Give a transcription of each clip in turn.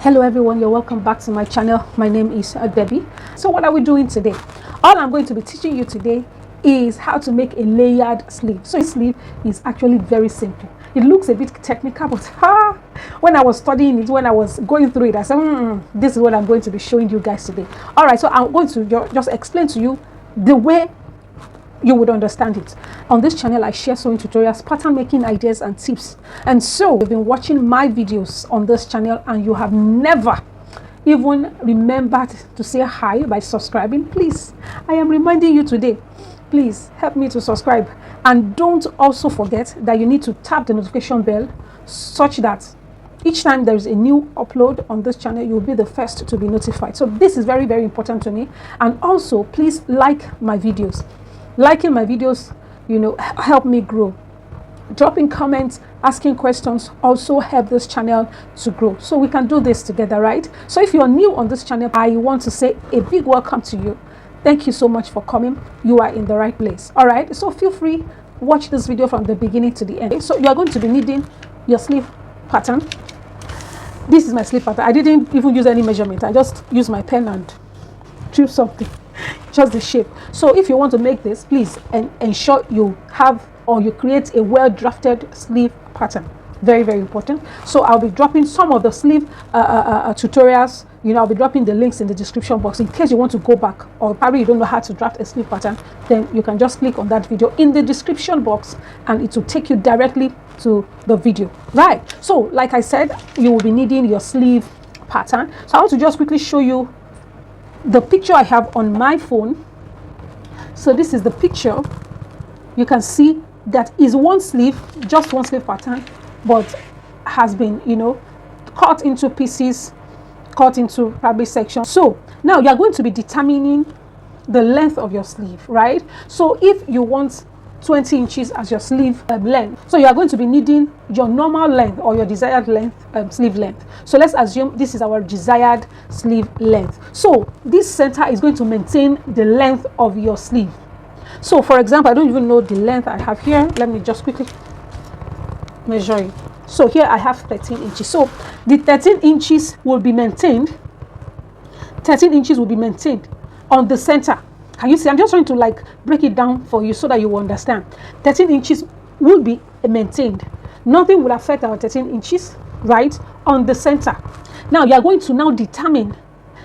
Hello everyone, you're welcome back to my channel. My name is Debbie. So what are we doing today? All I'm going to be teaching you today is how to make a layered sleeve. So a sleeve is actually very simple. It looks a bit technical, but when I was studying it, when I was going through it, I said, this is what I'm going to be showing you guys today. All right, so I'm going to just explain to you the way you would understand it. On this channel, I share sewing tutorials, pattern making ideas and tips. And so you've been watching my videos on this channel and you have never even remembered to say hi by subscribing. Please, I am reminding you today, please help me to subscribe. And don't also forget that you need to tap the notification bell such that each time there is a new upload on this channel, you'll be the first to be notified. So this is very, very important to me. And also, please like my videos. Liking my videos, help me grow. Dropping comments, asking questions also help this channel to grow. So we can do this together, right? So if you're new on this channel, I want to say a big welcome to you. Thank you so much for coming. You are in the right place. All right. So feel free, watch this video from the beginning to the end. So you are going to be needing your sleeve pattern. This is my sleeve pattern. I didn't even use any measurement. I just used my pen and drew something. Just the shape. So if you want to make this, please ensure you have or you create a well drafted sleeve pattern. Very, very important. So I'll be dropping some of the sleeve tutorials. I'll be dropping the links in the description box in case you want to go back, or probably you don't know how to draft a sleeve pattern. Then you can just click on that video in the description box and it will take you directly to the video. Right. So like I said, you will be needing your sleeve pattern. So I want to just quickly show you the picture I have on my phone. So this is the picture. You can see that is one sleeve, just one sleeve pattern, but has been, cut into pieces, cut into fabric sections. So now you are going to be determining the length of your sleeve, right? So if you want 20 inches as your sleeve length, so you are going to be needing your normal length or your desired length, sleeve length. So let's assume this is our desired sleeve length. So this center is going to maintain the length of your sleeve. So for example, I don't even know the length I have here. Let me just quickly measure it. So here I have 13 inches. So the 13 inches will be maintained. 13 inches will be maintained on the center. Can you see? I'm just trying to break it down for you so that you will understand. 13 inches will be maintained. Nothing will affect our 13 inches, right, on the center. Now you are going to now determine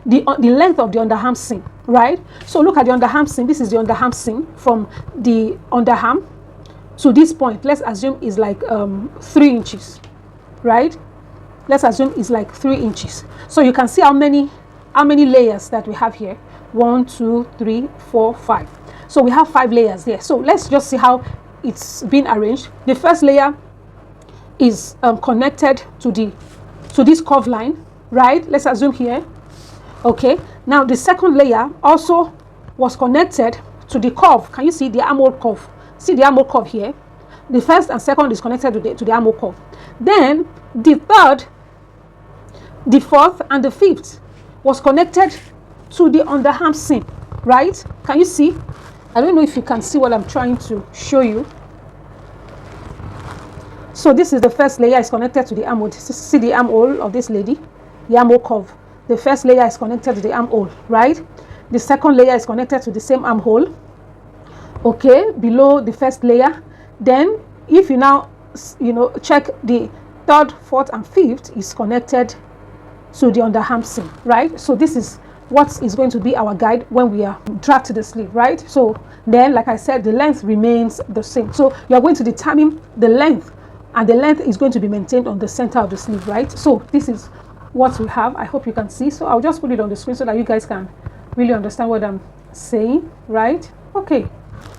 the length of the underarm seam, right? So look at the underarm seam. This is the underarm seam from the underarm to this point. Let's assume is like 3 inches, right? Let's assume it's like 3 inches. So you can see how many layers that we have here. 1, 2, 3, 4, 5. So we have 5 layers here. So let's just see how it's been arranged. The first layer is connected to this curve line, right? Let's assume here. Okay. Now the second layer also was connected to the curve. Can you see the armhole curve? See the armhole curve here. The first and second is connected to the armhole curve. Then the third, the fourth, and the fifth was connected to the underarm seam, right? Can you see? I don't know if you can see what I'm trying to show you. So this is the first layer is connected to the armhole. See the armhole of this lady, the armhole curve. The first layer is connected to the armhole, right? The second layer is connected to the same armhole, okay, below the first layer. Then if you now check, the third, fourth, and fifth is connected to the underarm seam, right? So this is what is going to be our guide when we are drafting the sleeve, right? So then, like I said, the length remains the same. So you are going to determine the length, and the length is going to be maintained on the center of the sleeve, right? So this is what we have. I hope you can see. So I'll just put it on the screen so that you guys can really understand what I'm saying, right? Okay.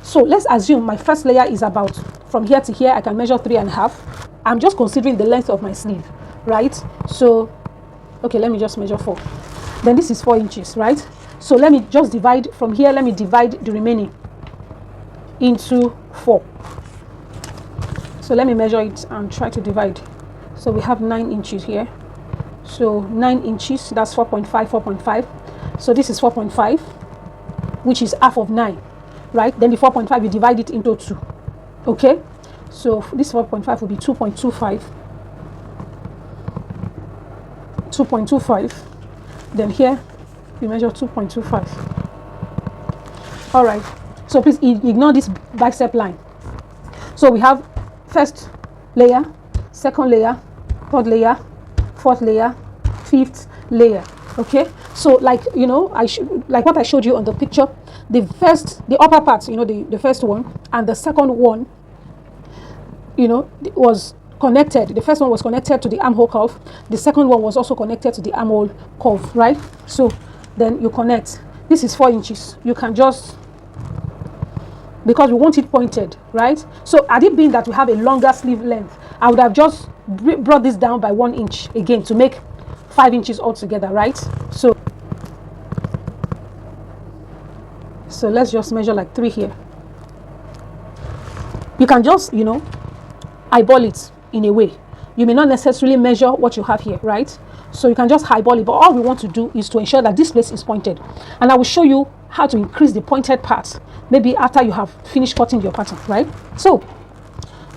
So let's assume my first layer is about from here to here. I can measure 3.5. I'm just considering the length of my sleeve, right? So, okay, let me just measure 4. Then this is 4 inches, right? So let me just divide from here. Let me divide the remaining into 4. So let me measure it and try to divide. So we have 9 inches here. So 9 inches, that's 4.5, 4.5. So this is 4.5, which is half of 9, right? Then the 4.5, you divide it into 2, okay? So this 4.5 will be 2.25. 2.25. Then here you measure 2.25. All right, so please ignore this bicep line. So we have first layer, second layer, third layer, fourth layer, fifth layer. Okay, so like, you know, like what I showed you on the picture, the upper part, you know, the first one and the second one, you know, was connected. The first one was connected to the armhole curve. The second one was also connected to the armhole curve, right? So then you connect. This is 4 inches. You can just, because we want it pointed, right? So had it been that we have a longer sleeve length, I would have just brought this down by 1 inch again to make 5 inches altogether, right? So let's just measure like 3 here. You can just, you know, eyeball it in a way. You may not necessarily measure what you have here, right? So you can just eyeball it, but all we want to do is to ensure that this place is pointed. And I will show you how to increase the pointed part, maybe after you have finished cutting your pattern, right? So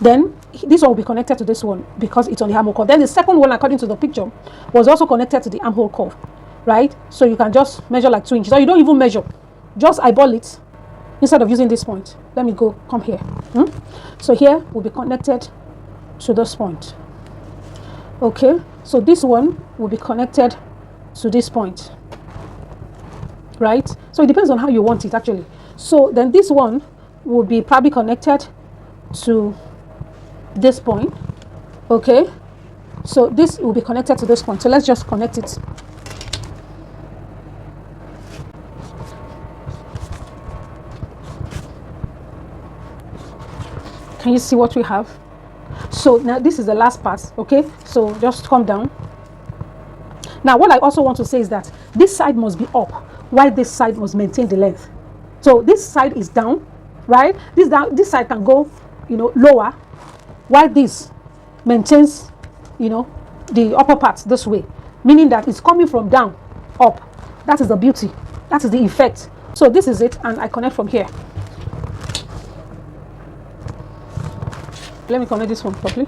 then this one will be connected to this one because it's on the armhole curve. Then the second one, according to the picture, was also connected to the armhole curve, right? So you can just measure like 2 inches, or you don't even measure, just eyeball it instead of using this point. Let me come here. So here will be connected to this point. Okay, so this one will be connected to this point, right? So it depends on how you want it actually. So then this one will be probably connected to this point. Okay, so this will be connected to this point. So let's just connect it. Can you see what we have? So now this is the last part. Okay, so just come down. Now what I also want to say is that this side must be up while this side must maintain the length. So this side is down, right? This side can go, you know, lower, while this maintains, you know, the upper part this way, meaning that it's coming from down up. That is the beauty, that is the effect. So this is it, and I connect from here. Let me connect this one properly.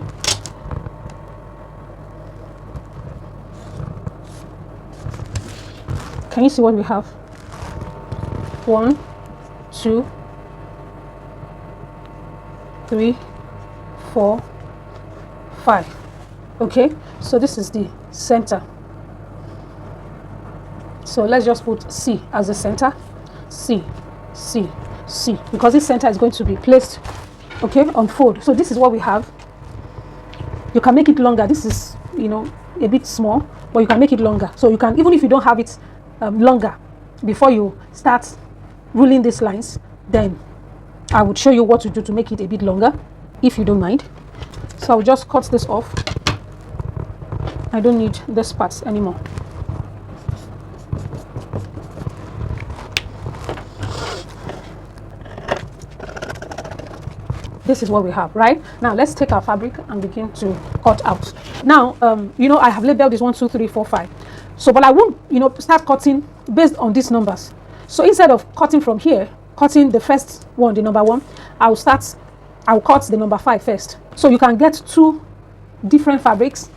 Can you see what we have? 1, 2, 3, 4, 5. Okay, so this is the center. So let's just put C as the center. C, C, C, because this center is going to be placed, okay, on fold. So this is what we have. You can make it longer. This is, you know, a bit small, but you can make it longer. So you can, even if you don't have it longer, before you start ruling these lines, then I would show you what to do to make it a bit longer, if you don't mind. So I'll just cut this off. I don't need this part anymore. This is what we have, right? Now let's take our fabric and begin to cut out. Now, you know, I have labeled this 1, 2, 3, 4, 5. So, but I won't, you know, start cutting based on these numbers. So instead of cutting from here, cutting the first one, the number 1, I'll cut the number 5 first. So you can get 2 different fabrics,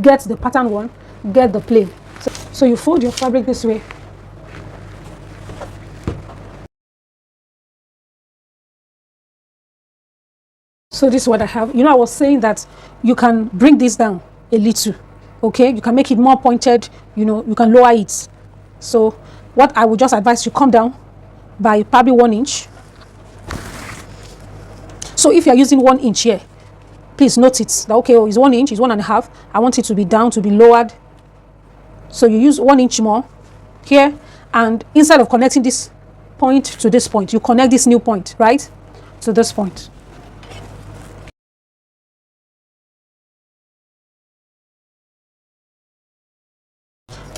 get the pattern one, get the plain. So you fold your fabric this way. So this is what I have. You know, I was saying that you can bring this down a little, okay? You can make it more pointed, you know, you can lower it. So what I would just advise you, come down by probably 1 inch. So if you're using 1 inch here, please note it that, okay, oh, it's 1 inch, it's 1.5. I want it to be down, to be lowered. So you use 1 inch more here, and instead of connecting this point to this point, you connect this new point, right, to this point.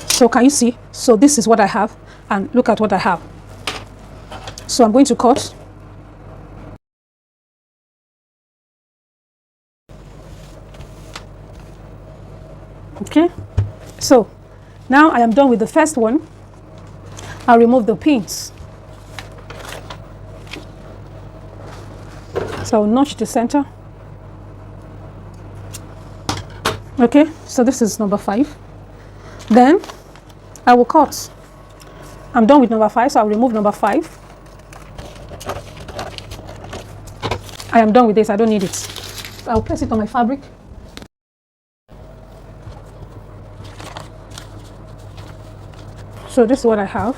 So can you see? So this is what I have, and look at what I have. So I'm going to cut. Okay, so now I am done with the first one. I'll remove the pins. So I'll notch the center. Okay, so this is number 5. Then I will cut. I'm done with number 5, so I'll remove number 5. I am done with this. I don't need it. I'll place it on my fabric. So this is what I have.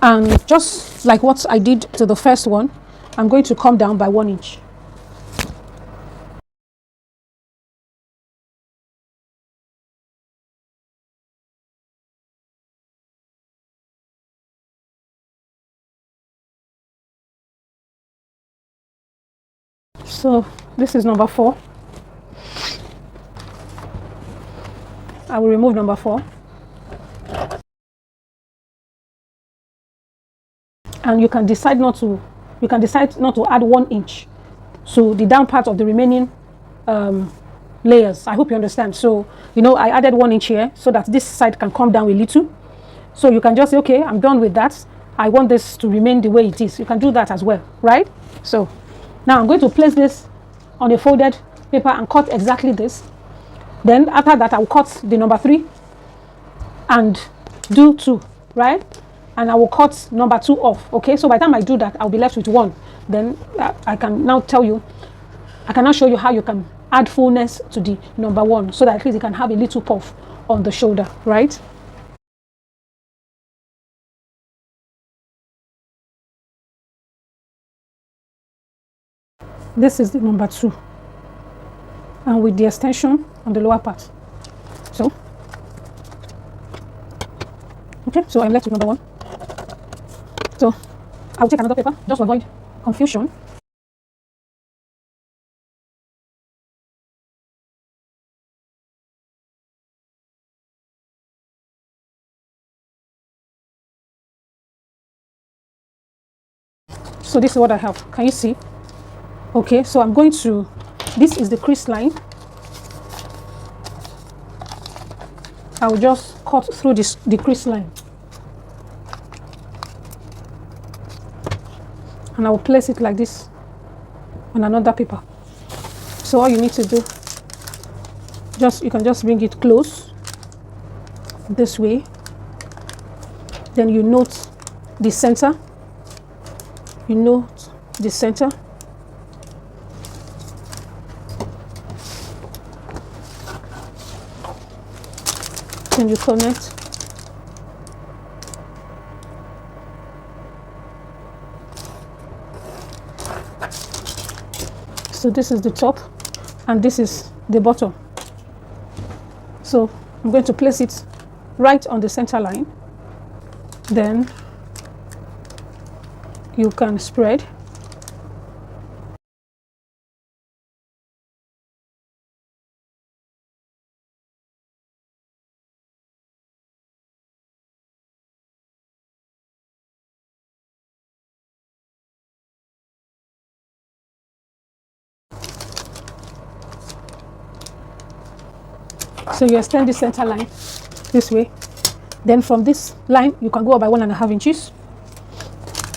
And just like what I did to the first one, I'm going to come down by 1 inch. So this is number 4. I will remove number 4. And you can decide not to add 1 inch to the down part of the remaining layers. I hope you understand. So, you know, I added 1 inch here so that this side can come down a little. So you can just say, okay, I'm done with that. I want this to remain the way it is. You can do that as well, right? So now I'm going to place this on a folded paper and cut exactly this. Then after that, I will cut the number 3 and do 2, right? And I will cut number 2 off. Okay, so by the time I do that, I'll be left with 1. Then I can now show you how you can add fullness to the number 1 so that at least you can have a little puff on the shoulder, right? This is the number 2, and with the extension on the lower part. So, okay, so I'm left with number 1. So I'll take another paper just to avoid confusion. So this is what I have. Can you see? Okay, so I'm going to, this is the crease line. I will just cut through the crease line. And I will place it like this on another paper. So all you need to do, you can just bring it close this way. Then you note the center. You note the center. Then you connect. So this is the top and this is the bottom. So I'm going to place it right on the center line. Then you can spread. So you extend the center line this way. Then from this line, you can go up by 1.5 inches.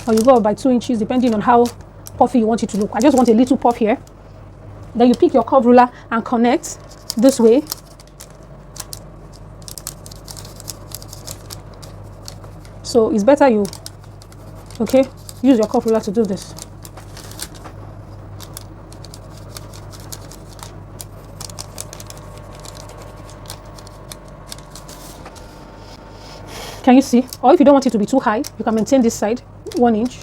Or you go up by 2 inches, depending on how puffy you want it to look. I just want a little puff here. Then you pick your curve ruler and connect this way. So it's better you, okay, use your curve ruler to do this. Can you see? Or if you don't want it to be too high, you can maintain this side 1 inch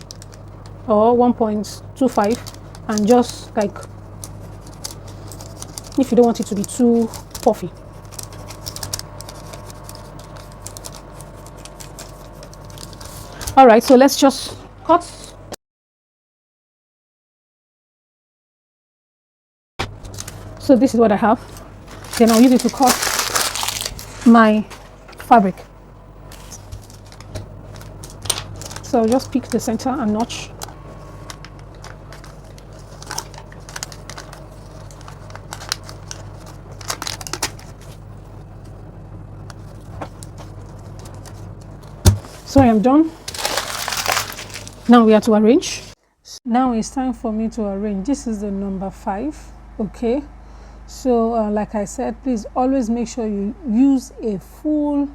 or 1.25 and just like, if you don't want it to be too puffy. All right, so let's just cut. So this is what I have. Then I'll use it to cut my fabric. So I'll just pick the center and notch. So I am done. Now we have to arrange. Now it's time for me to arrange. This is the number 5. Okay. So like I said, please always make sure you use a full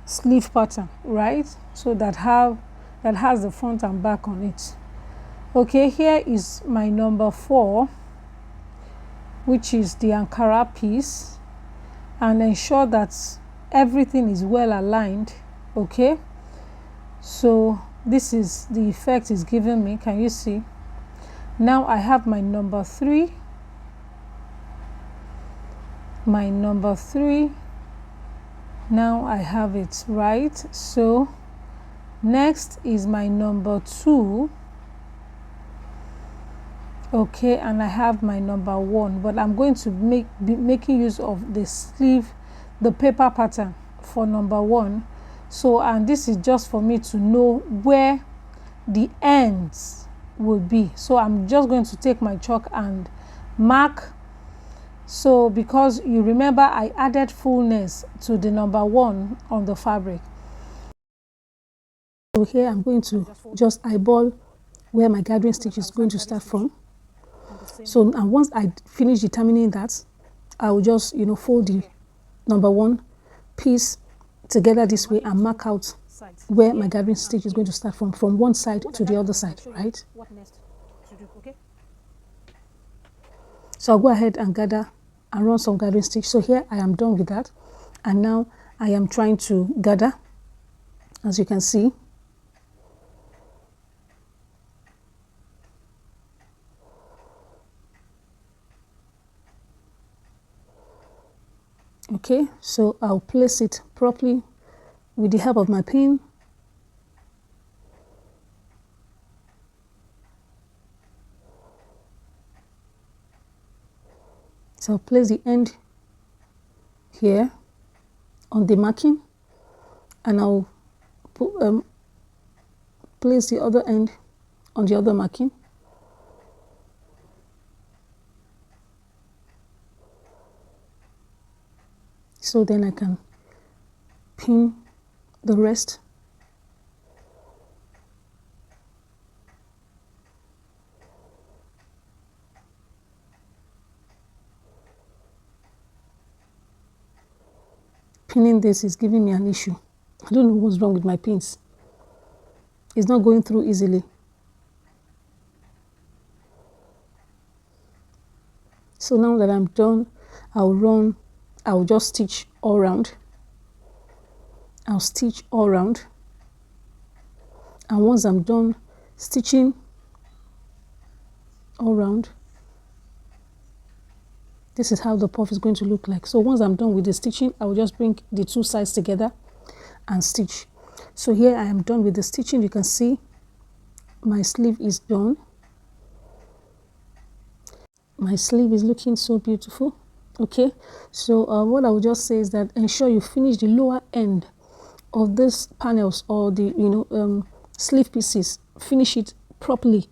sleeve pattern, right? So that has the front and back on it. Okay, here is my number 4, which is the Ankara piece, and ensure that everything is well aligned. Okay, so this is the effect it's giving me. Can you see? Now I have my number 3, now I have it right. So next is my number 2. Okay, and I have my number 1, but I'm going to be making use of the sleeve, the paper pattern for number 1. So, and this is just for me to know where the ends will be. So I'm just going to take my chalk and mark. So because you remember I added fullness to the number 1 on the fabric. So here I'm going to just eyeball where my gathering stitch is going to start from. So, and once I finish determining that, I will just, fold the number 1 piece together this way and mark out where my gathering stitch is going to start from one side to the other side, right? So I'll go ahead and gather and run some gathering stitch. So here I am done with that, and now I am trying to gather, as you can see. Okay, so I'll place it properly with the help of my pin. So I'll place the end here on the marking, and I'll place the other end on the other marking. So then I can pin the rest. Pinning this is giving me an issue. I don't know what's wrong with my pins. It's not going through easily. So now that I'm done, I'll just stitch all around. I'll stitch all around. And once I'm done stitching all around, this is how the puff is going to look like. So once I'm done with the stitching, I will just bring the 2 sides together and stitch. So here I am done with the stitching. You can see my sleeve is done. My sleeve is looking so beautiful. Okay, so what I will just say is that ensure you finish the lower end of these panels or the sleeve pieces. Finish it properly.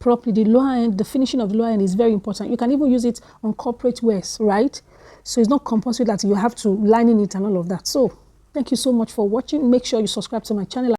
The lower end, the finishing of the lower end is very important. You can even use it on corporate wears, right? So it's not compulsory that you have to line in it and all of that. So thank you so much for watching. Make sure you subscribe to my channel.